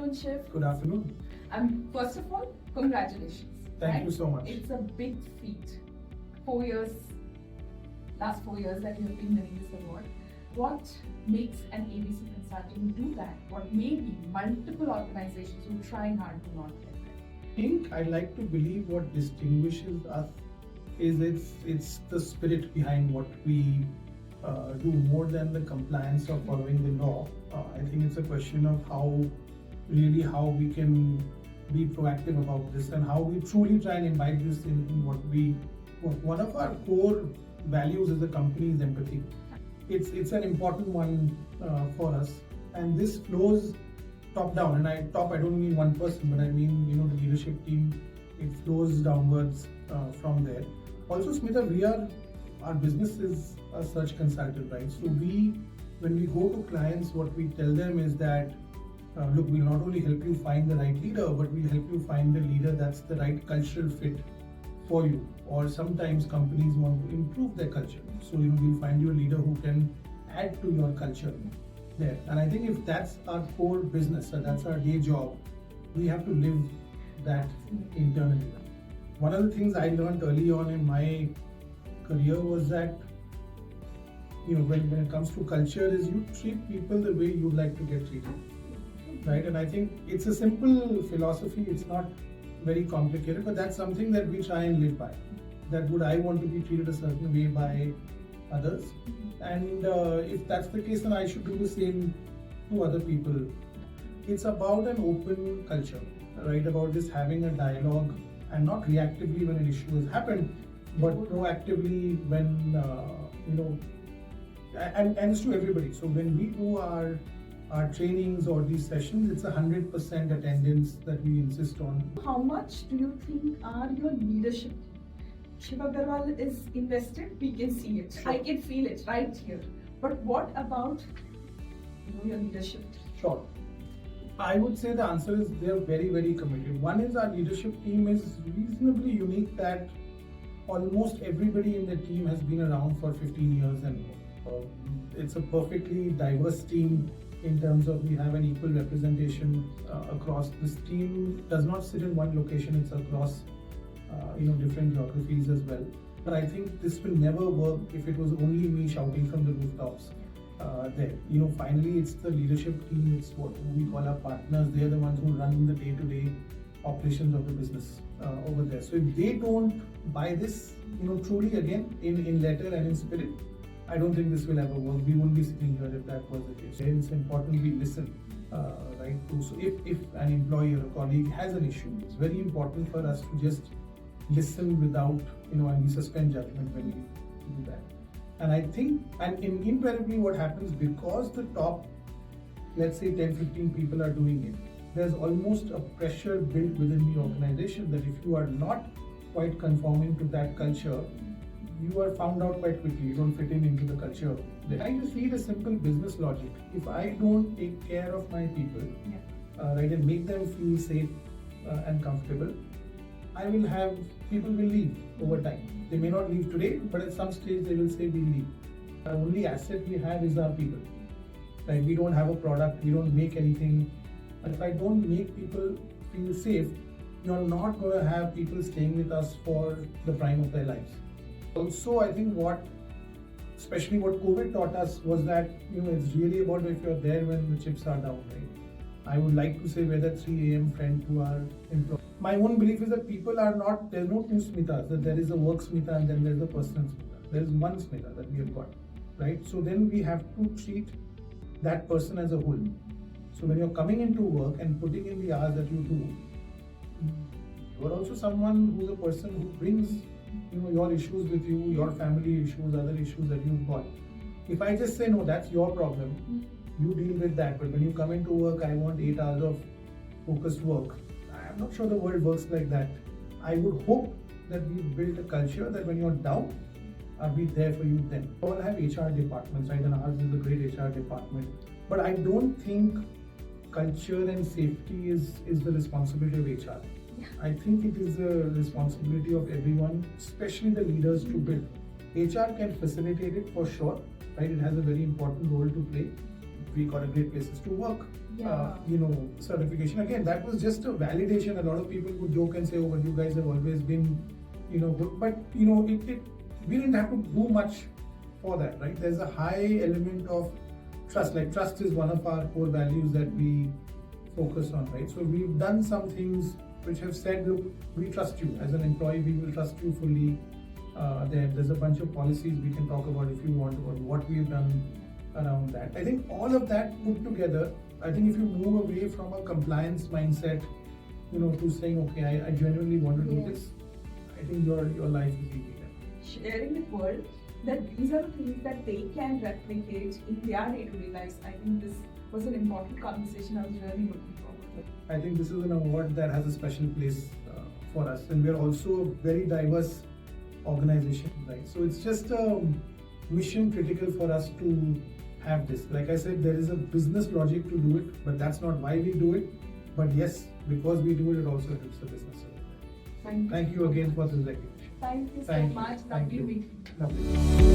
afternoon, Shiv. Good afternoon. And first of all, congratulations. Thank you so much. It's a big feat. 4 years, last 4 years that you have been winning this award. What makes an ABC consultant do that? What maybe multiple organizations who try hard to not get there? I think I'd like to believe what distinguishes us is it's the spirit behind what we do more than the compliance of following the law. I think it's a question of how we can be proactive about this and how we truly try and imbibe this in what one of our core values as a company is empathy. It's an important one for us, and this flows top down. And I don't mean one person, but I mean the leadership team. It flows downwards from there. Also, Smita, our business is a search consultant, right? So when we go to clients, what we tell them is that look, we'll not only help you find the right leader, but we'll help you find the leader that's the right cultural fit for you. Or sometimes companies want to improve their culture, so we'll find you a leader who can add to your culture there. And I think if that's our core business and that's our day job, we have to live that internally. One of the things I learned early on in my career was that when it comes to culture, is you treat people the way you'd like to get treated, right? And I think it's a simple philosophy. It's not very complicated, but that's something that we try and live by. That would I want to be treated a certain way by others, and if that's the case, then I should do the same to other people. It's about an open culture, right? About just having a dialogue and not reactively when an issue has happened, but proactively when and it's to everybody. So when we do our trainings or these sessions, it's 100% attendance that we insist on. How much do you think are your leadership team? Shiv Agarwal is invested, we can see it. Sure. I can feel it right here. But what about your leadership team? Sure. I would say the answer is they're very, very committed. One is our leadership team is reasonably unique that almost everybody in the team has been around for 15 years and more. It's a perfectly diverse team in terms of we have an equal representation across. This team does not sit in one location, it's across different geographies as well. But I think this will never work if it was only me shouting from the rooftops there. Finally it's the leadership team, it's what we call our partners. They're the ones who run the day-to-day operations of the business over there. So if they don't buy this, truly again in letter and in spirit, I don't think this will ever work. We wouldn't be sitting here if that was the case. It's important we listen, right? So if an employee or a colleague has an issue, it's very important for us to just listen without, and we suspend judgment when we do that. And I think, and invariably what happens, because the top, let's say 10, 15 people are doing it, there's almost a pressure built within the organization that if you are not quite conforming to that culture, you are found out quite quickly. You don't fit into the culture. I just feel a simple business logic. If I don't take care of my people, right, and make them feel safe and comfortable, people will leave over time. They may not leave today, but at some stage they will say we'll leave. The only asset we have is our people. Right? We don't have a product. We don't make anything. But if I don't make people feel safe, you're not going to have people staying with us for the prime of their lives. Also, I think especially what COVID taught us was that it's really about if you're there when the chips are down, right? I would like to say we're that 3 a.m. friend to our employees. My own belief is that people are not, there's no two Smitas, that there is a work Smita and then there's a personal Smita. There is one Smita that we have got, right? So then we have to treat that person as a whole. So when you're coming into work and putting in the hours that you do, you are also someone who's a person who brings your issues with you, your family issues, other issues that you've got. If I just say, no, that's your problem, you deal with that. But when you come into work, I want 8 hours of focused work. I'm not sure the world works like that. I would hope that we build a culture that when you're down, I'll be there for you then. We all have HR departments, right? And ours is a great HR department. But I don't think culture and safety is the responsibility of HR. I think it is a responsibility of everyone, especially the leaders, to build. HR can facilitate it for sure, right? It has a very important role to play. we got a Great Places to Work, Yeah. certification. Again, that was just a validation. A lot of people would joke and say, "Oh, but you guys have always been, good." But we didn't have to do much for that, right? There's a high element of trust. Like trust is one of our core values that we focus on, right? So we've done some things which have said, look, we trust you as an employee. We will trust you fully. There's a bunch of policies we can talk about if you want about what we've done around that. I think all of that put together, I think if you move away from a compliance mindset, to saying, okay, I genuinely want to do Yes. this, I think your life is easy then. Sharing with world that these are the things that they can replicate in their day-to-day lives. I think this was an important conversation. I was really looking forward to it. I think this is an award that has a special place for us, and we are also a very diverse organization, right? So it's just mission critical for us to have this. Like I said, there is a business logic to do it, but that's not why we do it. But yes, because we do it, it also helps the business. Thank you. Thank you again for this recognition. Thank you so Thank you. much. Thank Lovely you. meeting you. Lovely.